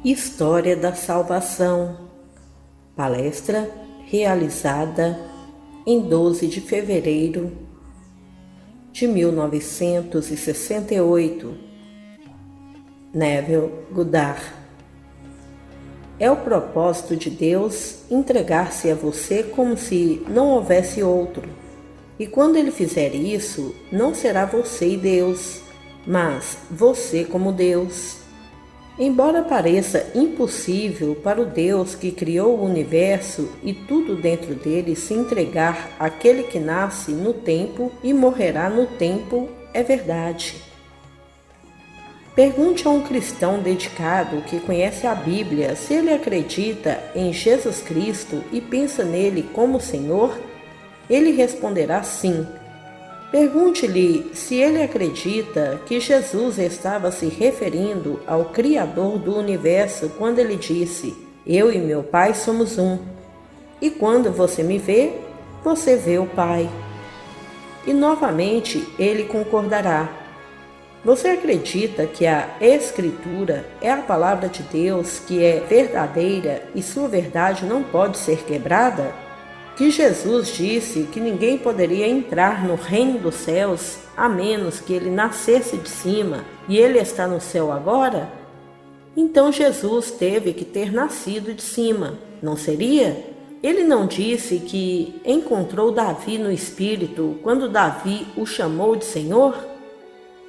História da Salvação. Palestra realizada em 12 de fevereiro de 1968. Neville Goddard. É o propósito de Deus entregar-se a você como se não houvesse outro. E quando Ele fizer isso, não será você e Deus, mas você como Deus. Embora pareça impossível para o Deus que criou o universo e tudo dentro dele se entregar àquele que nasce no tempo e morrerá no tempo, é verdade. Pergunte a um cristão dedicado que conhece a Bíblia se ele acredita em Jesus Cristo e pensa nele como Senhor. Ele responderá sim. Pergunte-lhe se ele acredita que Jesus estava se referindo ao Criador do universo quando ele disse: "Eu e meu Pai somos um. E quando você me vê, você vê o Pai." E novamente ele concordará. Você acredita que a Escritura é a palavra de Deus, que é verdadeira e sua verdade não pode ser quebrada? Que Jesus disse que ninguém poderia entrar no reino dos céus a menos que ele nascesse de cima, e ele está no céu agora? Então Jesus teve que ter nascido de cima, não seria? Ele não disse que encontrou Davi no Espírito quando Davi o chamou de Senhor?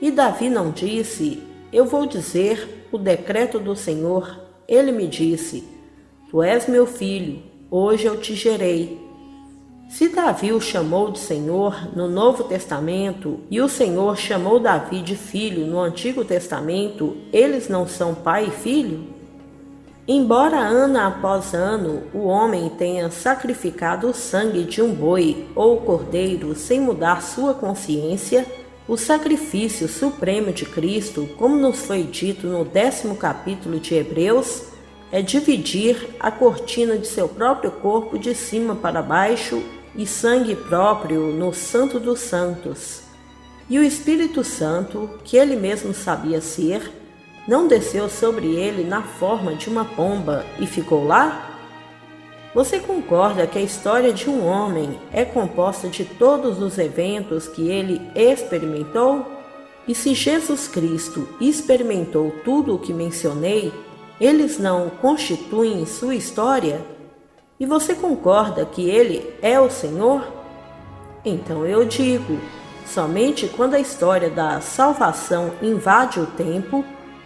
E Davi não disse: "Eu vou dizer o decreto do Senhor." Ele me disse: "Tu és meu filho, hoje eu te gerei." Se Davi o chamou de Senhor no Novo Testamento e o Senhor chamou Davi de filho no Antigo Testamento, eles não são pai e filho? Embora ano após ano o homem tenha sacrificado o sangue de um boi ou cordeiro sem mudar sua consciência, o sacrifício supremo de Cristo, como nos foi dito no 10º capítulo de Hebreus, é dividir a cortina de seu próprio corpo de cima para baixo e sangue próprio no Santo dos Santos. E o Espírito Santo, que ele mesmo sabia ser, não desceu sobre ele na forma de uma pomba e ficou lá? Você concorda que a história de um homem é composta de todos os eventos que ele experimentou? E se Jesus Cristo experimentou tudo o que mencionei, eles não constituem sua história? E você concorda que ele é o Senhor? Então eu digo, somente quando a história da salvação invade o tempo,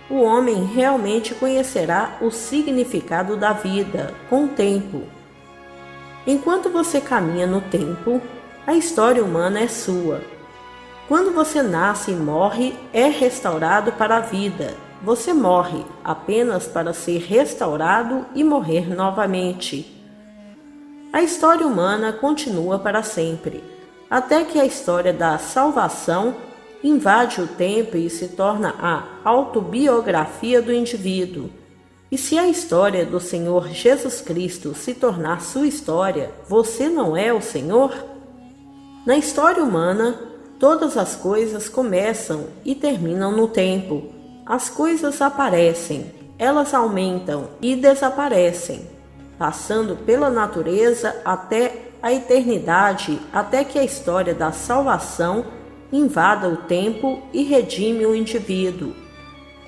o homem realmente conhecerá o significado da vida com o tempo. Enquanto você caminha no tempo, a história humana é sua. Quando você nasce e morre, é restaurado para a vida. Você morre apenas para ser restaurado e morrer novamente. A história humana continua para sempre, até que a história da salvação invade o tempo e se torna a autobiografia do indivíduo. E se a história do Senhor Jesus Cristo se tornar sua história, você não é o Senhor? Na história humana, todas as coisas começam e terminam no tempo. As coisas aparecem, elas aumentam e desaparecem, passando pela natureza até a eternidade, até que a história da salvação invada o tempo e redime o indivíduo,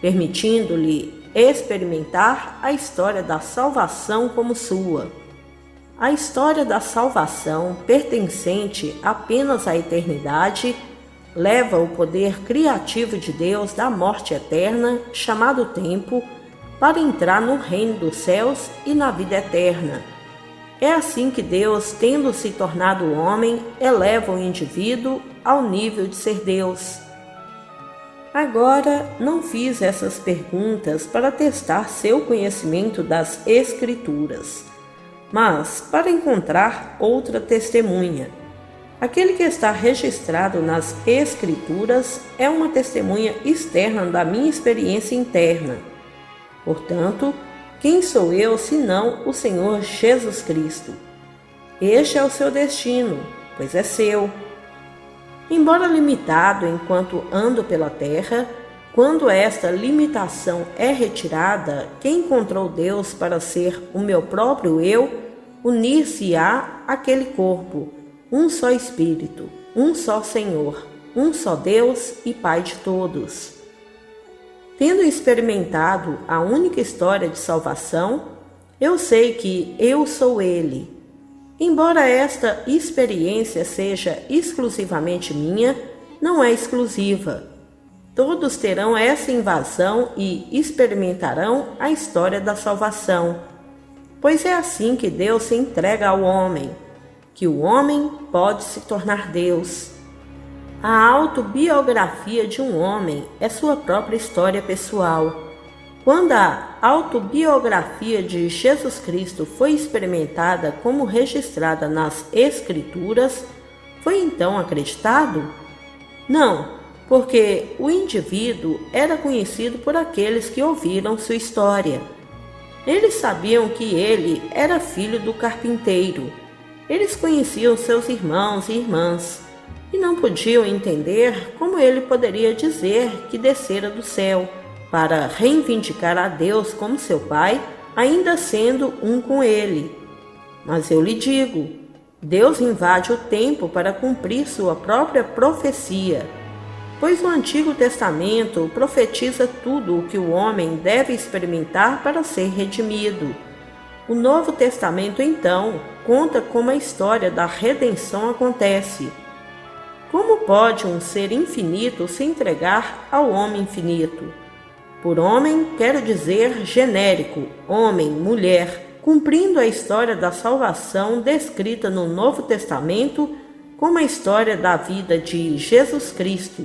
permitindo-lhe experimentar a história da salvação como sua. A história da salvação, pertencente apenas à eternidade, leva o poder criativo de Deus da morte eterna, chamado tempo, para entrar no reino dos céus e na vida eterna. É assim que Deus, tendo se tornado homem, eleva o indivíduo ao nível de ser Deus. Agora, não fiz essas perguntas para testar seu conhecimento das Escrituras, mas para encontrar outra testemunha. Aquele que está registrado nas Escrituras é uma testemunha externa da minha experiência interna. Portanto, quem sou eu senão o Senhor Jesus Cristo? Este é o seu destino, pois é seu. Embora limitado enquanto ando pela terra, Quando esta limitação é retirada, quem encontrou Deus para ser o meu próprio eu, unir-se-á àquele corpo, um só Espírito, um só Senhor, um só Deus e Pai de todos. Tendo experimentado a única história de salvação, eu sei que eu sou Ele. Embora esta experiência seja exclusivamente minha, não é exclusiva. Todos terão essa invasão e experimentarão a história da salvação, pois é assim que Deus se entrega ao homem, que o homem pode se tornar Deus. A autobiografia de um homem é sua própria história pessoal. Quando a autobiografia de Jesus Cristo foi experimentada como registrada nas Escrituras, foi então acreditado? Não, porque o indivíduo era conhecido por aqueles que ouviram sua história. Eles sabiam que ele era filho do carpinteiro. Eles conheciam seus irmãos e irmãs, e não podiam entender como ele poderia dizer que descera do céu para reivindicar a Deus como seu Pai, ainda sendo um com ele. Mas eu lhe digo, Deus invade o tempo para cumprir sua própria profecia, pois o Antigo Testamento profetiza tudo o que o homem deve experimentar para ser redimido. O Novo Testamento, então, conta como a história da redenção acontece. Como pode um ser infinito se entregar ao homem infinito? Por homem, quero dizer genérico, homem, mulher, cumprindo a história da salvação descrita no Novo Testamento como a história da vida de Jesus Cristo.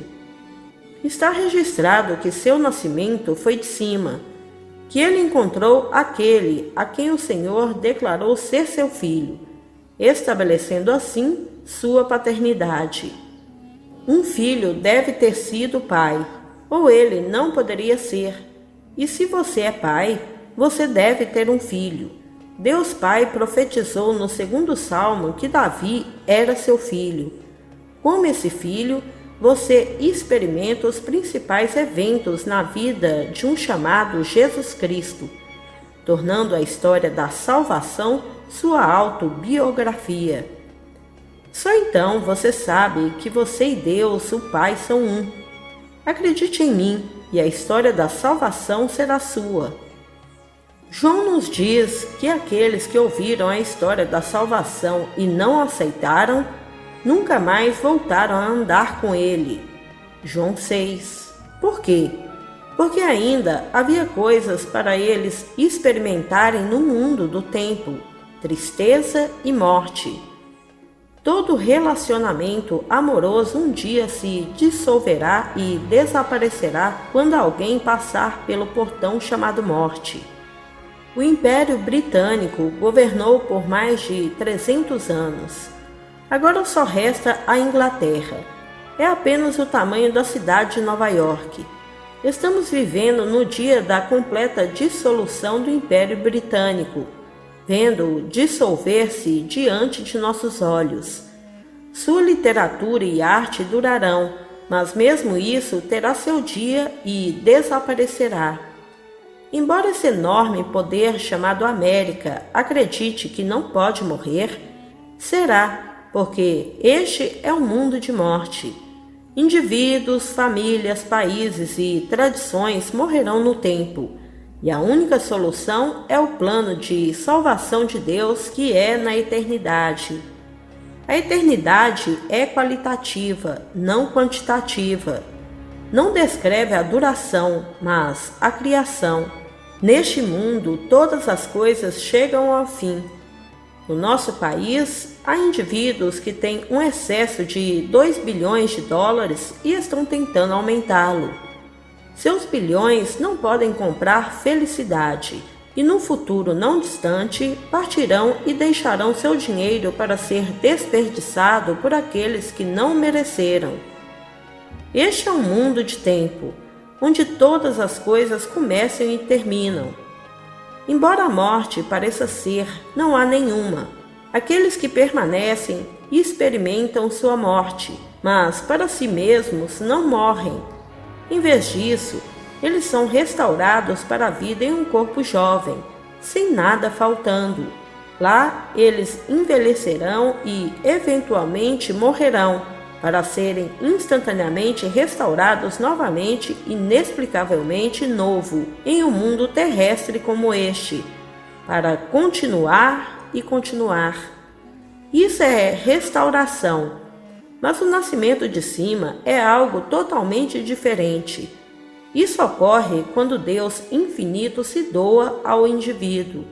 Está registrado que seu nascimento foi de cima, que ele encontrou aquele a quem o Senhor declarou ser seu filho, estabelecendo assim sua paternidade. Um filho deve ter sido pai, ou ele não poderia ser. E se você é pai, você deve ter um filho. Deus Pai profetizou no 2º Salmo que Davi era seu filho. Como esse filho, você experimenta os principais eventos na vida de um chamado Jesus Cristo, tornando a história da salvação sua autobiografia. Só então você sabe que você e Deus, o Pai, são um. Acredite em mim e a história da salvação será sua. João nos diz que aqueles que ouviram a história da salvação e não aceitaram, nunca mais voltaram a andar com ele. João 6. Por quê? Porque ainda havia coisas para eles experimentarem no mundo do tempo, tristeza e morte. Todo relacionamento amoroso um dia se dissolverá e desaparecerá quando alguém passar pelo portão chamado morte. O Império Britânico governou por mais de 300 anos. Agora só resta a Inglaterra. É apenas o tamanho da cidade de Nova York. Estamos vivendo no dia da completa dissolução do Império Britânico, vendo-o dissolver-se diante de nossos olhos. Sua literatura e arte durarão, mas mesmo isso terá seu dia e desaparecerá. Embora esse enorme poder chamado América acredite que não pode morrer, será, porque este é um mundo de morte. Indivíduos, famílias, países e tradições morrerão no tempo, e a única solução é o plano de salvação de Deus que é na eternidade. A eternidade é qualitativa, não quantitativa. Não descreve a duração, mas a criação. Neste mundo, todas as coisas chegam ao fim. No nosso país, há indivíduos que têm um excesso de 2 bilhões de dólares e estão tentando aumentá-lo. Seus bilhões não podem comprar felicidade e no futuro não distante partirão e deixarão seu dinheiro para ser desperdiçado por aqueles que não mereceram. Este é um mundo de tempo, onde todas as coisas começam e terminam. Embora a morte pareça ser, não há nenhuma. Aqueles que permanecem experimentam sua morte, mas para si mesmos não morrem. Em vez disso, eles são restaurados para a vida em um corpo jovem, sem nada faltando. Lá, eles envelhecerão e, eventualmente, morrerão, para serem instantaneamente restaurados novamente, inexplicavelmente novo, em um mundo terrestre como este, para continuar e continuar. Isso é restauração, mas o nascimento de cima é algo totalmente diferente. Isso ocorre quando Deus infinito se doa ao indivíduo.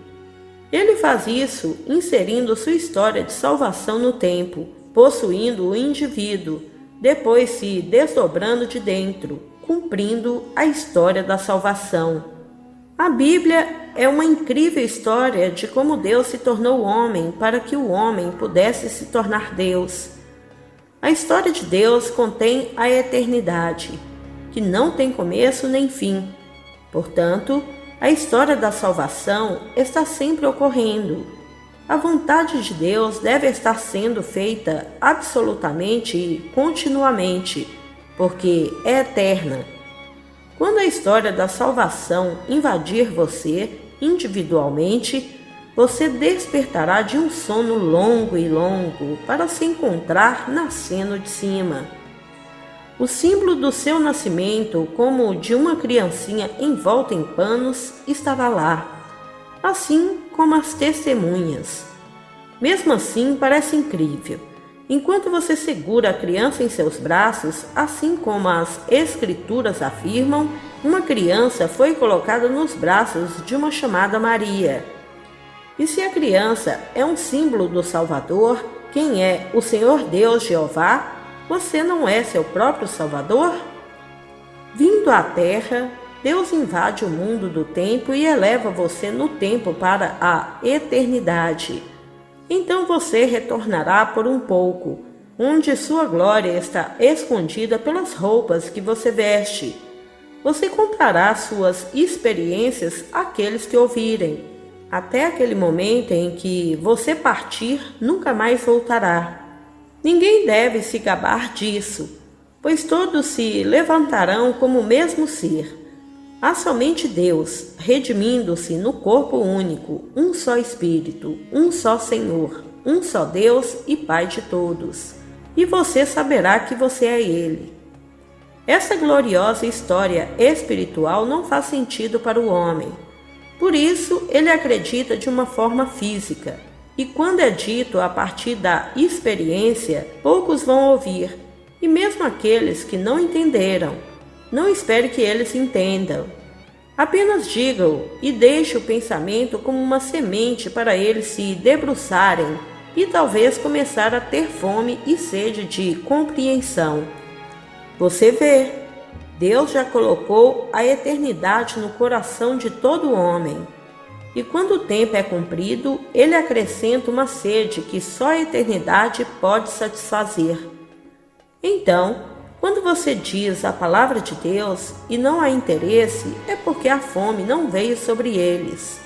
Ele faz isso inserindo sua história de salvação no tempo, possuindo o indivíduo, depois se desdobrando de dentro, cumprindo a história da salvação. A Bíblia é uma incrível história de como Deus se tornou homem para que o homem pudesse se tornar Deus. A história de Deus contém a eternidade, que não tem começo nem fim. Portanto, a história da salvação está sempre ocorrendo. A vontade de Deus deve estar sendo feita absolutamente e continuamente, porque é eterna. Quando a história da salvação invadir você individualmente, você despertará de um sono longo e longo para se encontrar nascendo de cima. O símbolo do seu nascimento, como o de uma criancinha envolta em panos, estará lá, assim como as testemunhas. Mesmo assim, parece incrível. Enquanto você segura a criança em seus braços, assim como as Escrituras afirmam, uma criança foi colocada nos braços de uma chamada Maria. E se a criança é um símbolo do Salvador, quem é o Senhor Deus Jeová, você não é seu próprio Salvador? Vindo à Terra, Deus invade o mundo do tempo e eleva você no tempo para a eternidade. Então você retornará por um pouco, onde sua glória está escondida pelas roupas que você veste. Você contará suas experiências àqueles que ouvirem. Até aquele momento em que você partir, nunca mais voltará. Ninguém deve se gabar disso, pois todos se levantarão como o mesmo ser. Há somente Deus, redimindo-se no corpo único, um só Espírito, um só Senhor, um só Deus e Pai de todos. E você saberá que você é Ele. Essa gloriosa história espiritual não faz sentido para o homem. Por isso, ele acredita de uma forma física. E quando é dito a partir da experiência, poucos vão ouvir, e mesmo aqueles que não entenderam, não espere que eles entendam. Apenas diga-o e deixe o pensamento como uma semente para eles se debruçarem e talvez começar a ter fome e sede de compreensão. Você vê, Deus já colocou a eternidade no coração de todo homem. E quando o tempo é cumprido, ele acrescenta uma sede que só a eternidade pode satisfazer. Então, quando você diz a palavra de Deus e não há interesse, é porque a fome não veio sobre eles.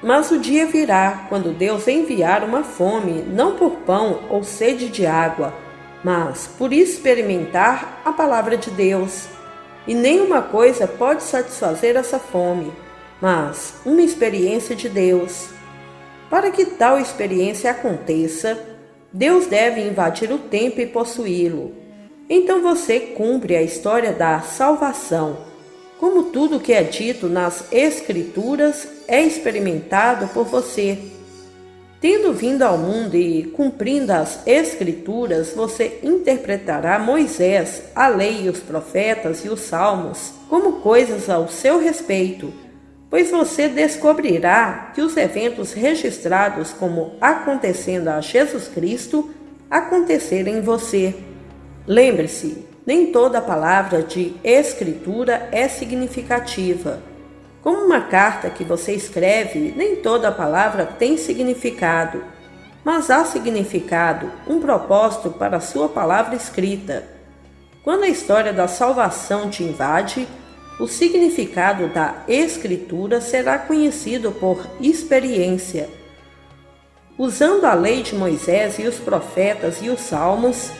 Mas o dia virá quando Deus enviar uma fome, não por pão ou sede de água, mas por experimentar a palavra de Deus. E nenhuma coisa pode satisfazer essa fome, mas uma experiência de Deus. Para que tal experiência aconteça, Deus deve invadir o tempo e possuí-lo. Então você cumpre a história da salvação. Como tudo que é dito nas Escrituras é experimentado por você. Tendo vindo ao mundo e cumprindo as Escrituras, você interpretará Moisés, a lei e os profetas e os salmos como coisas ao seu respeito, pois você descobrirá que os eventos registrados como acontecendo a Jesus Cristo aconteceram em você. Lembre-se, nem toda palavra de Escritura é significativa. Como uma carta que você escreve, nem toda palavra tem significado, mas há significado, um propósito para a sua palavra escrita. Quando a história da salvação te invade, o significado da Escritura será conhecido por experiência. Usando a lei de Moisés e os profetas e os salmos,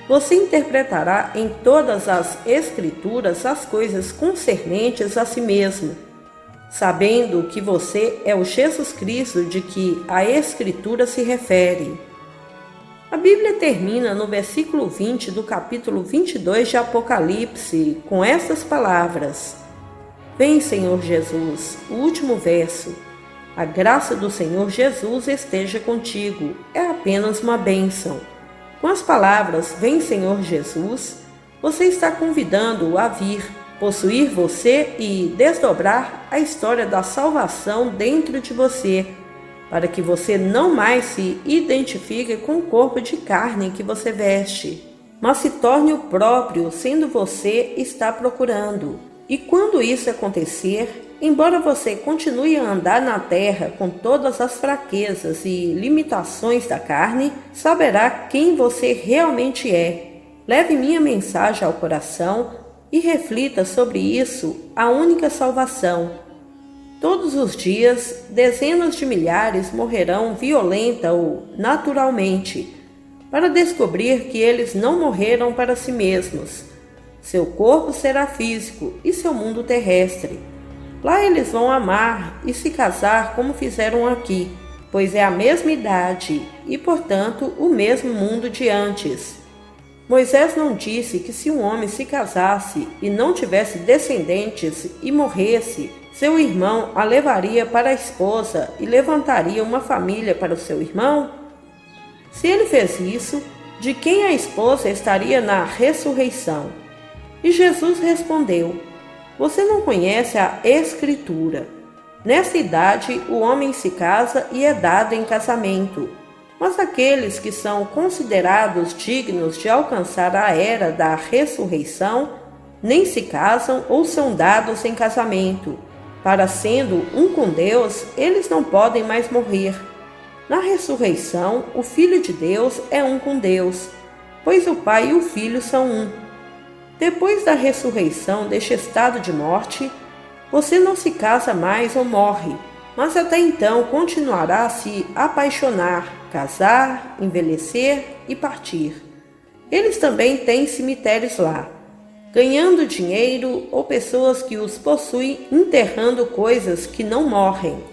você interpretará em todas as Escrituras as coisas concernentes a si mesmo, sabendo que você é o Jesus Cristo de que a Escritura se refere. A Bíblia termina no versículo 20 do capítulo 22 de Apocalipse com estas palavras: Vem, Senhor Jesus, o último verso. A graça do Senhor Jesus esteja contigo. É apenas uma bênção. Com as palavras Vem, Senhor Jesus, você está convidando-o a vir, possuir você e desdobrar a história da salvação dentro de você, para que você não mais se identifique com o corpo de carne que você veste, mas se torne o próprio, sendo você está procurando. E quando isso acontecer, embora você continue a andar na terra com todas as fraquezas e limitações da carne, saberá quem você realmente é. Leve minha mensagem ao coração e reflita sobre isso, a única salvação. Todos os dias, dezenas de milhares morrerão violenta ou naturalmente, para descobrir que eles não morreram para si mesmos. Seu corpo será físico e seu mundo terrestre. Lá eles vão amar e se casar como fizeram aqui, pois é a mesma idade e, portanto, o mesmo mundo de antes. Moisés não disse que se um homem se casasse e não tivesse descendentes e morresse, seu irmão a levaria para a esposa e levantaria uma família para o seu irmão? Se ele fez isso, de quem a esposa estaria na ressurreição? E Jesus respondeu: Você não conhece a Escritura. Nesta idade, o homem se casa e é dado em casamento. Mas aqueles que são considerados dignos de alcançar a era da ressurreição, nem se casam ou são dados em casamento. Para sendo um com Deus, eles não podem mais morrer. Na ressurreição, o Filho de Deus é um com Deus, pois o Pai e o Filho são um. Depois da ressurreição deste estado de morte, você não se casa mais ou morre, mas até então continuará a se apaixonar, casar, envelhecer e partir. Eles também têm cemitérios lá, ganhando dinheiro ou pessoas que os possuem enterrando coisas que não morrem.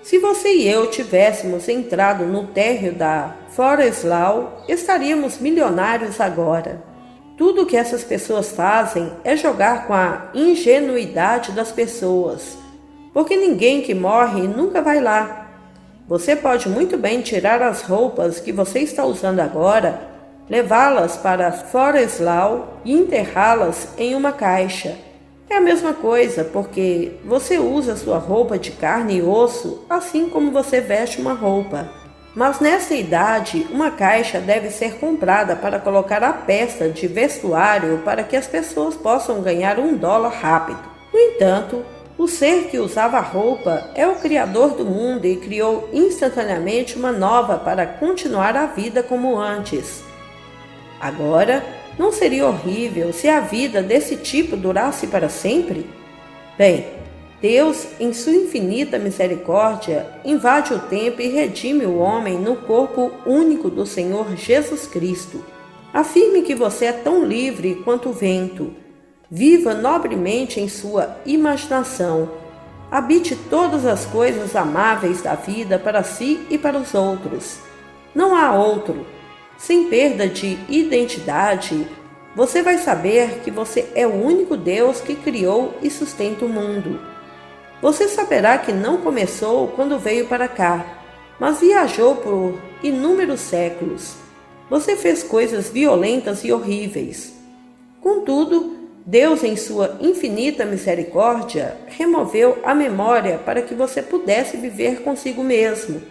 Se você e eu tivéssemos entrado no térreo da Forest Lawn, estaríamos milionários agora. Tudo o que essas pessoas fazem é jogar com a ingenuidade das pessoas, porque ninguém que morre nunca vai lá. Você pode muito bem tirar as roupas que você está usando agora, levá-las para Forest Lawn e enterrá-las em uma caixa. É a mesma coisa, porque você usa sua roupa de carne e osso assim como você veste uma roupa. Mas nessa idade, uma caixa deve ser comprada para colocar a peça de vestuário para que as pessoas possam ganhar $1 rápido. No entanto, o ser que usava a roupa é o Criador do mundo e criou instantaneamente uma nova para continuar a vida como antes. Agora, não seria horrível se a vida desse tipo durasse para sempre? Bem, Deus, em sua infinita misericórdia, invade o tempo e redime o homem no corpo único do Senhor Jesus Cristo. Afirme que você é tão livre quanto o vento. Viva nobremente em sua imaginação. Habite todas as coisas amáveis da vida para si e para os outros. Não há outro. Sem perda de identidade, você vai saber que você é o único Deus que criou e sustenta o mundo. Você saberá que não começou quando veio para cá, mas viajou por inúmeros séculos. Você fez coisas violentas e horríveis. Contudo, Deus, em sua infinita misericórdia, removeu a memória para que você pudesse viver consigo mesmo.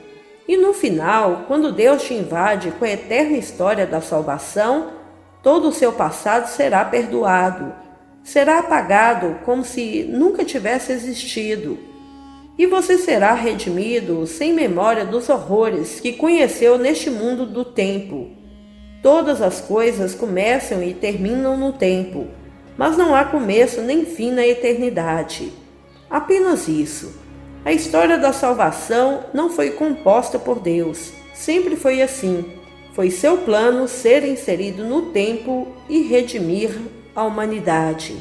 E no final, quando Deus te invade com a eterna história da salvação, todo o seu passado será perdoado. Será apagado como se nunca tivesse existido. E você será redimido sem memória dos horrores que conheceu neste mundo do tempo. Todas as coisas começam e terminam no tempo, mas não há começo nem fim na eternidade. Apenas isso. A história da salvação não foi composta por Deus. Sempre foi assim. Foi seu plano ser inserido no tempo e redimir a humanidade.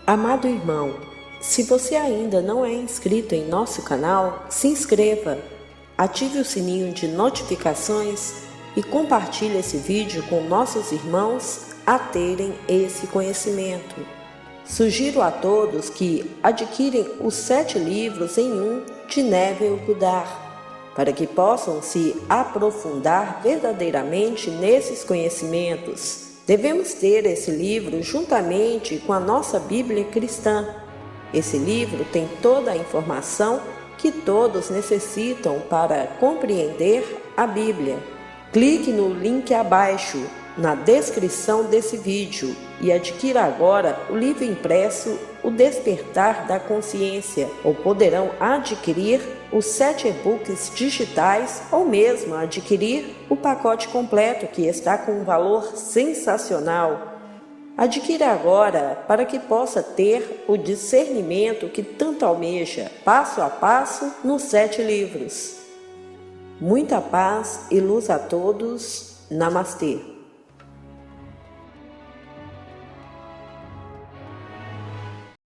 Amado irmão, se você ainda não é inscrito em nosso canal, se inscreva, ative o sininho de notificações e compartilhe esse vídeo com nossos irmãos a terem esse conhecimento. Sugiro a todos que adquirem os 7 livros em um de Neville Goddard, para que possam se aprofundar verdadeiramente nesses conhecimentos. Devemos ter esse livro juntamente com a nossa Bíblia cristã. Esse livro tem toda a informação que todos necessitam para compreender a Bíblia. Clique no link abaixo, na descrição desse vídeo, e adquira agora o livro impresso O Despertar da Consciência, ou poderão adquirir os 7 e-books digitais ou mesmo adquirir o pacote completo que está com um valor sensacional. Adquira agora para que possa ter o discernimento que tanto almeja, passo a passo nos 7 livros. Muita paz e luz a todos. Namastê.